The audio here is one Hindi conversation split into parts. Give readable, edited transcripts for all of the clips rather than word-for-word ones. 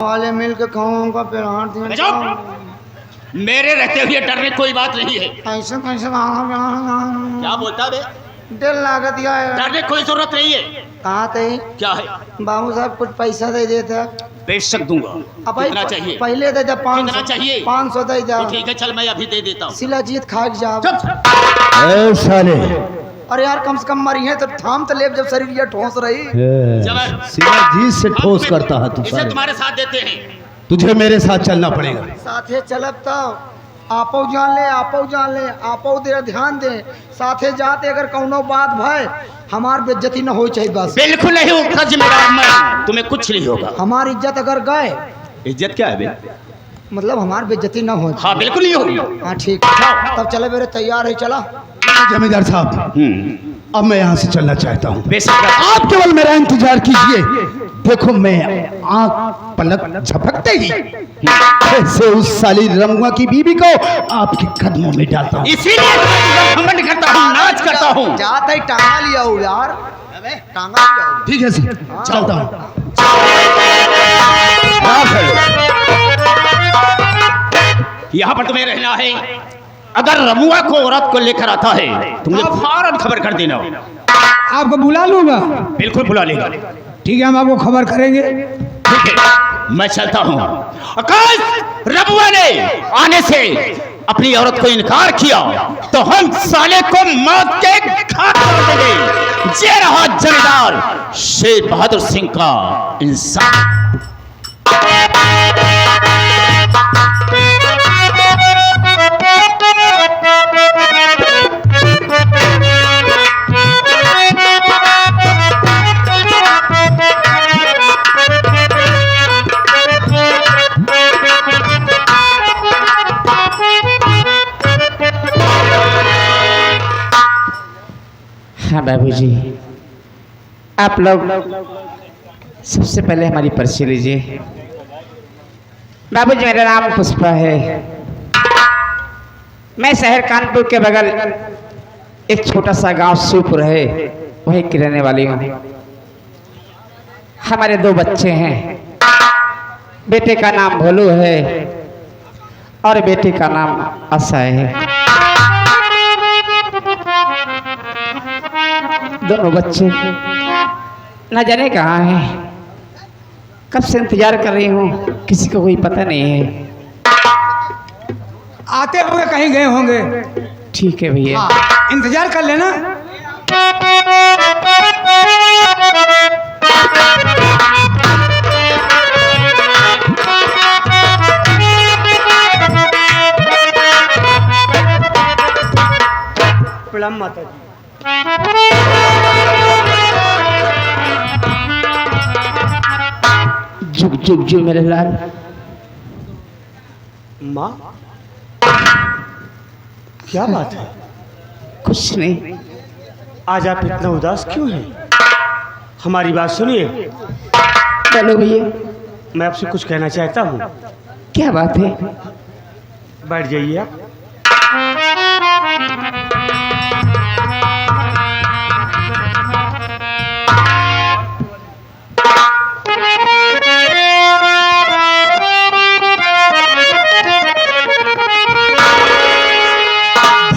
वाले मिल के खाऊंगा फिर हाथ मेरे रहते हुए डरने कोई बात नहीं है। ऐसे कैसे क्या बोलता बे? दिल लागत है। डरने कोई जरूरत नहीं है। कहाँ थे क्या है? बाबू साहब कुछ पैसा दे देते। बेशक दूंगा। अब कितना चाहिए? पहले दे दे 500। कितना चाहिए? 500 दे दे। तो ठीक है, चल मैं अभी दे देता हूँ। शिलाजीत खा जाओ। साले अरे यार कम से कम मरी है तो थाम तो लेब जब शरीर ये ठोस रही। शिलाजीत से ठोस करता है तू। इसे तुम्हारे साथ देते हैं। तुझे मेरे साथ चलना पड़ेगा। साथे चलब तो आपो जान ले आपो दे ध्यान दे। साथे जाते अगर कौनो बात भय हमार बेइज्जती न हो चाहिए बस। बिल्कुल नहीं होगा जिम्मेदार मैं, तुम्हें कुछ नहीं होगा। हमारी इज्जत अगर गए इज्जत क्या है बे? मतलब हमार बेइज्जती न हो। हाँ बिल्कुल नहीं होगी। हाँ ठीक तब चले मेरे तैयार है चला। जमींदार साहब अब मैं यहाँ से चलना चाहता हूँ। बेशक आप केवल मेरा इंतजार कीजिए। देखो मैं आंख पलक झपकते ही ऐसे उस साली रंगुआ की बीबी को आपके कदमों में डालता हूँ। इसीलिए घमंड करता हूँ, नाच करता हूँ। जाते ही टांगा लिया हो यार। टांगा लिया हो। ठीक है सर चलता हूँ। यहाँ पर तुम्हें रहना है। अगर रमुआ को औरत को लेकर आता है तुमने फौरन खबर कर देना। आपको बुला लूंगा। बिल्कुल बुला लेगा। ठीक है हम आपको खबर करेंगे। ठीक है मैं चलता हूँ। आकाश रमुआ ने आने से अपनी औरत को इनकार किया तो हम साले को मौत के घाट उतार देंगे। ये रहा जमींदार शेर बहादुर सिंह का इंसान। हाँ बाबूजी, आप लोग सबसे पहले हमारी पर्ची लीजिए। बाबूजी मेरा नाम पुष्पा है। मैं शहर कानपुर के बगल एक छोटा सा गांव सूपुर है वहीं की रहने वाली हूँ। हमारे 2 बच्चे हैं। बेटे का नाम भोलू है और बेटी का नाम आशा है। दोनों बच्चे न जाने कहाँ हैं। कब से इंतजार कर रही हूँ, किसी को कोई पता नहीं है। आते होंगे कहीं गए होंगे। ठीक है भैया। इंतजार कर लेना। प्रणाम माता जी। जुग जुग जुग मेरे लाल। माँ क्या बात है? कुछ नहीं। आज आप इतना उदास क्यों हैं? हमारी बात सुनिए। चलो भैया। मैं आपसे कुछ कहना चाहता हूँ। क्या बात है? बैठ जाइए आप।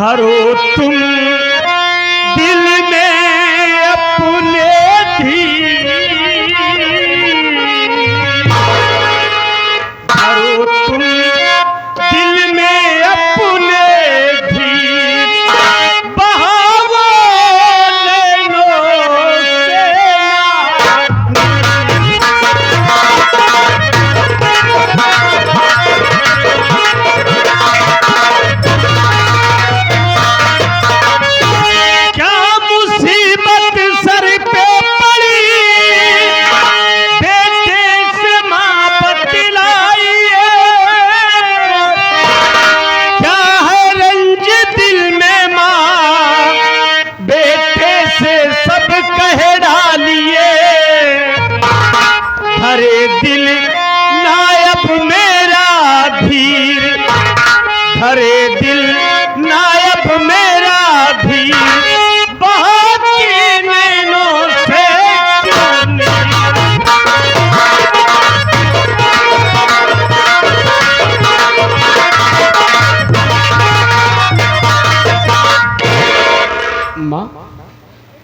धरो तुम दिल में अपने धरो तुम दिल में अपने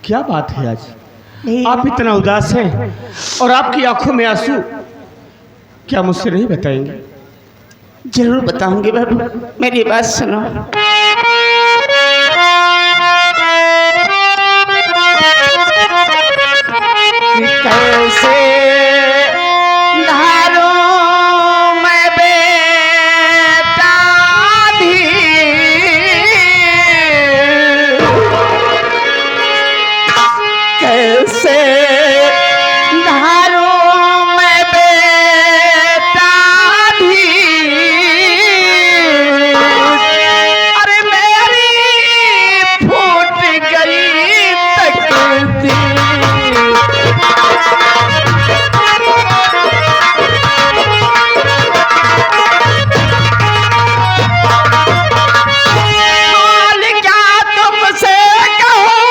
क्या बात है आज आप इतना उदास हैं और आपकी आंखों में आंसू, क्या मुझसे नहीं बताएंगे? जरूर बताऊंगी बाबू, मेरी बात सुनो। कि कैसे धारो मैं बेटा भी, कैसे धारो मैं बेटा भी, अरे मेरी फूट गई तकदीर। हाल क्या तुमसे कहूं,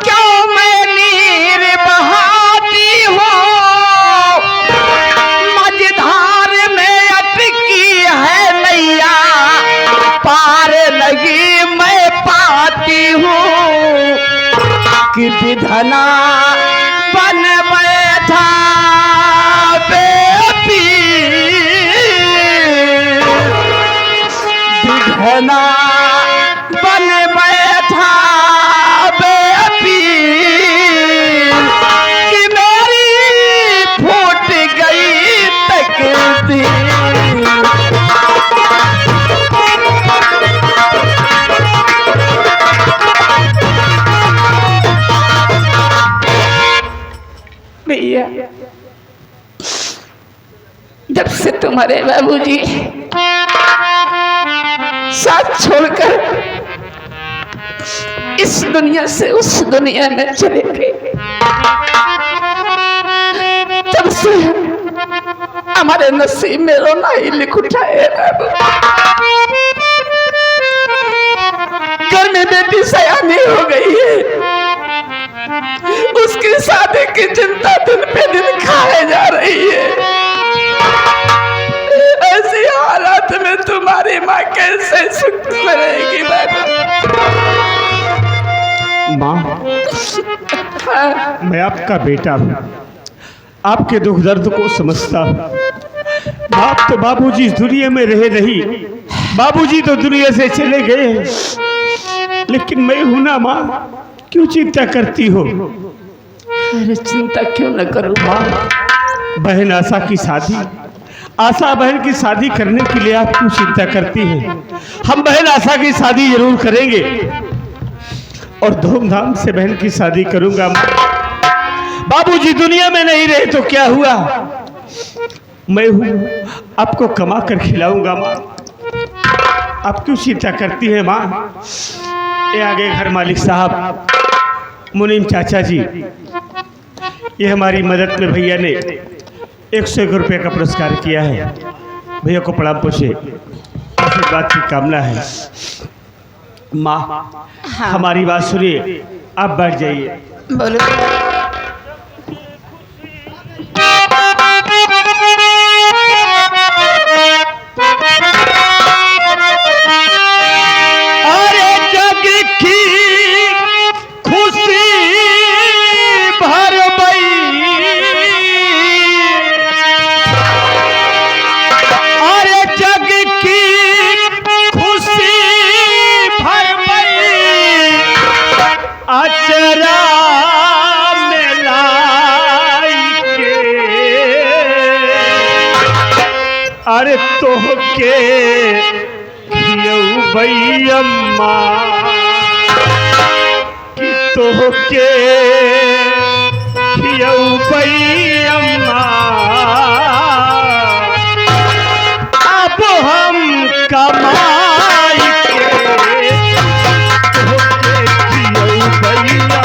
क्यों मैं नीर बहाती हूँ, मझधार में अटकी है नैया, पार लगी मैं पाती हूँ। कि विधना बन बैठा बेपीर, विधना बन बैठा बेपीर, कि मेरी फूट गई तकदीर। भैया, जब से तुम्हारे बाबूजी साथ छोड़कर इस दुनिया से उस दुनिया में चले गए, तब से हमारे नसीब में रोना ही लिख उठा है बाबू। घर में बेटी सयानी हो गई है, उसकी शादी की चिंता दिन पे दिन खाए जा रही है। ऐसी हालत में तुम्हारी माँ कैसे सुख में रहेगी बाबा? माँ, मैं आपका बेटा हूँ, आपके दुख दर्द को समझता हूँ। बाप तो बाबूजी इस दुनिया में रहे नहीं, बाबूजी तो दुनिया से चले गए, लेकिन मैं हूं ना माँ, क्यों चिंता करती हो? अरे चिंता क्यों न करूँ माँ? बहन आशा की शादी, आशा बहन की शादी करने के लिए आप क्यों चिंता करती हैं? हम बहन आशा की शादी जरूर करेंगे और धूमधाम से बहन की शादी करूंगा। बाबूजी दुनिया में नहीं रहे तो क्या हुआ, मैं हूं, आपको कमा कर खिलाऊंगा माँ। आप क्यों चिंता करती हैं माँ? ये आगे घर मालिक साहब, मुनीम चाचा जी, ये हमारी मदद में भैया ने 101 रुपये का पुरस्कार किया है। भैया को प्रणाम पूछे, आशीर्वाद की कामना है। माँ, हमारी बात सुनिए, आप बैठ जाइए। बोलो। अरे जग की खुशी भर गई, अरे जग की खुशी भर गई, अचरा में लाई के, अरे तोहके भैयम्मा कि तोहके भैयम्मा, अब हम कमाई के तोहके भैयम्मा।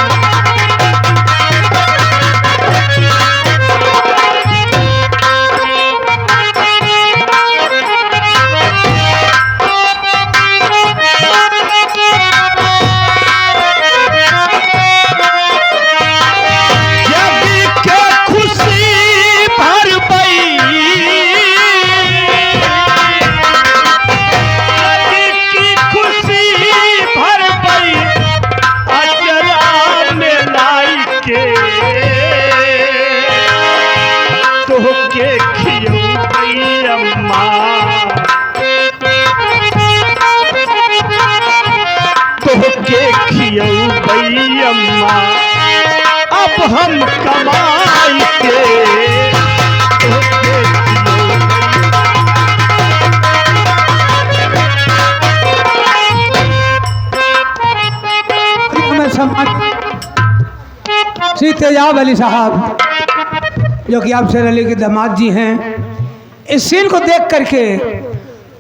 जग के खुशी भर के खियौबई अम्मा, तोहके खियौबई अम्मा, अब हम कमाई के तोहके श्री तेजाब अली साहब जो कि अफसर अली के दामाद जी हैं, इस सीन को देख करके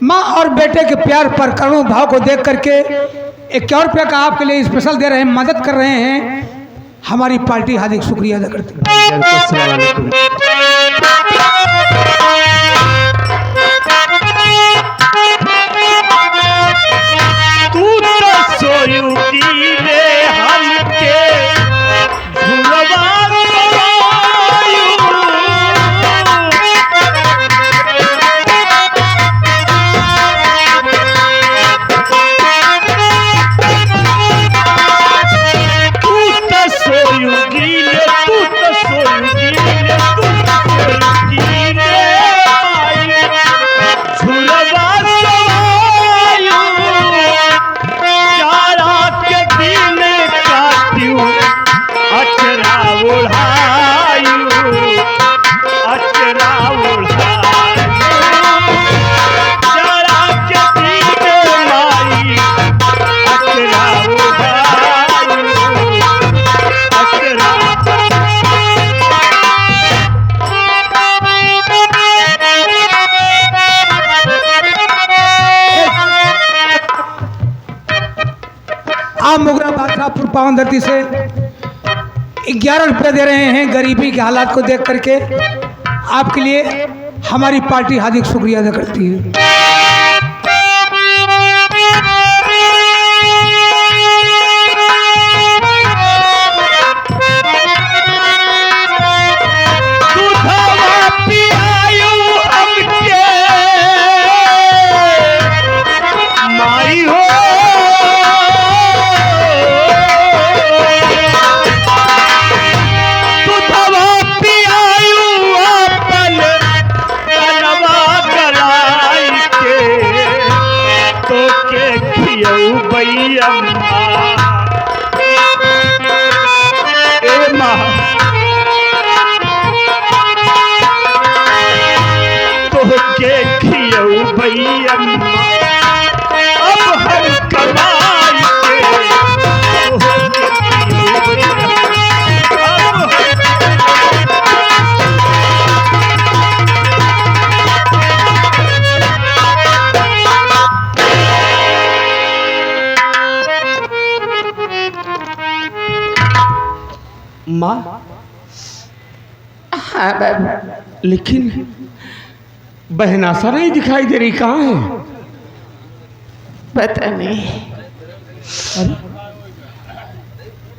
माँ और बेटे के प्यार पर करुण भाव को देख करके 51 रुपये का आपके लिए स्पेशल दे रहे हैं, मदद कर रहे हैं। हमारी पार्टी हार्दिक शुक्रिया अदा करती है। तू तो सोयूगी रे हमके झुलवा आप मुगरा बादशाहपुर पावन धरती से 11 रुपये दे रहे हैं गरीबी के हालात को देख करके। आपके लिए हमारी पार्टी हार्दिक शुक्रिया अदा करती है। माँ, हाँ बाबू, लेकिन बहन आशा नहीं दिखाई दे रही, कहाँ है? पता नहीं। अरे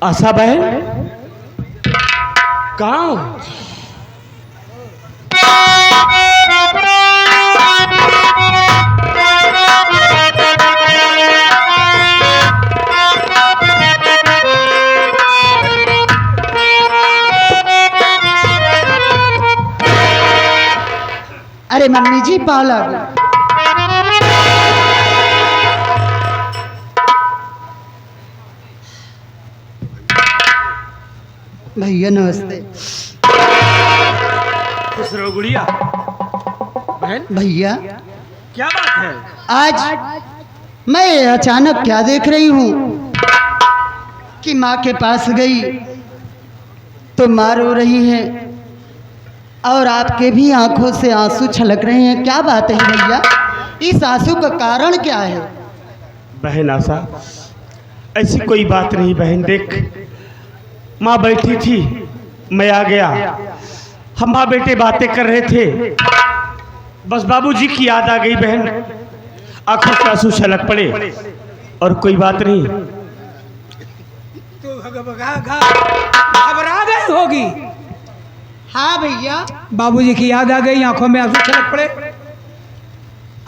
आशा बहन कहाँ? अरे मम्मी जी पालक, भैया नमस्ते। खुश रहो गुड़िया। बहन भैया क्या बात है? आज मैं अचानक क्या देख रही हूँ कि माँ के पास गई तो माँ रो रही है और आपके भी आंखों से आंसू छलक रहे हैं। क्या बात है भैया, इस आंसू का कारण क्या है? बहन आशा, ऐसी कोई बात नहीं बहन। देख, माँ बैठी थी, मैं आ गया, हम माँ बेटे बातें कर रहे थे, बस बाबूजी की याद आ गई बहन, आंखों से आंसू छलक पड़े और कोई बात नहीं। तो घबरा गई होगी। हाँ भैया, बाबूजी की याद आ गई, आंखों में आंसू छलक पड़े।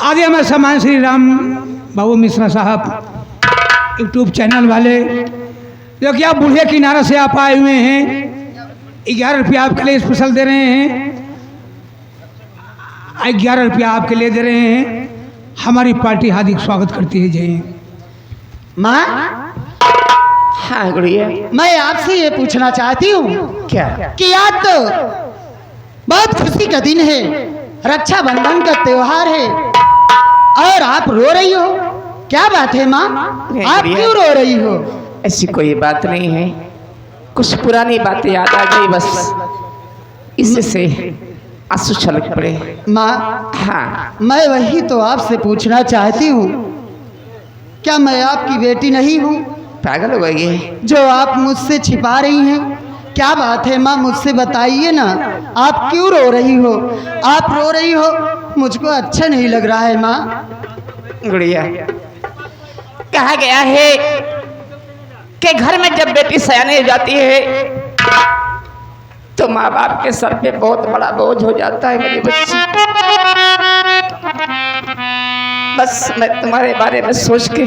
आगे हमें सम्मान श्री राम बाबू मिश्रा साहब यूट्यूब चैनल वाले, जो कि आप बूढ़े किनारे से आप आए हुए हैं, 11 रुपये आपके लिए स्पेशल दे रहे हैं। 11 रुपया आपके ले दे रहे हैं। हमारी पार्टी हार्दिक स्वागत करती है। जय हिंद। माँ, हाँ गुड़िया, मैं आपसे ये पूछना चाहती हूँ क्या? कि आज तो बहुत खुशी का दिन है, रक्षाबंधन का त्योहार है और आप रो रही हो, क्या बात है माँ? नहीं, आप गुड़िया। क्यों रो रही हो? ऐसी कोई बात नहीं है, कुछ पुरानी बातें याद आ गई बस, इससे आंसू छलक पड़े। माँ, हाँ, मैं वही तो आपसे पूछना चाहती हूँ, क्या मैं आपकी बेटी नहीं हूँ पागल हो गई? जो आप मुझसे छिपा रही हैं? क्या बात है माँ, मुझसे बताइए ना, आप क्यों रो रही हो? आप रो रही हो, मुझको अच्छा नहीं लग रहा है माँ। गुड़िया, कहा गया है कि घर में जब बेटी सयानी हो जाती है तो माँ बाप के सर पे बहुत बड़ा बोझ हो जाता है। मेरी बच्ची, बस मैं तुम्हारे बारे में सोच के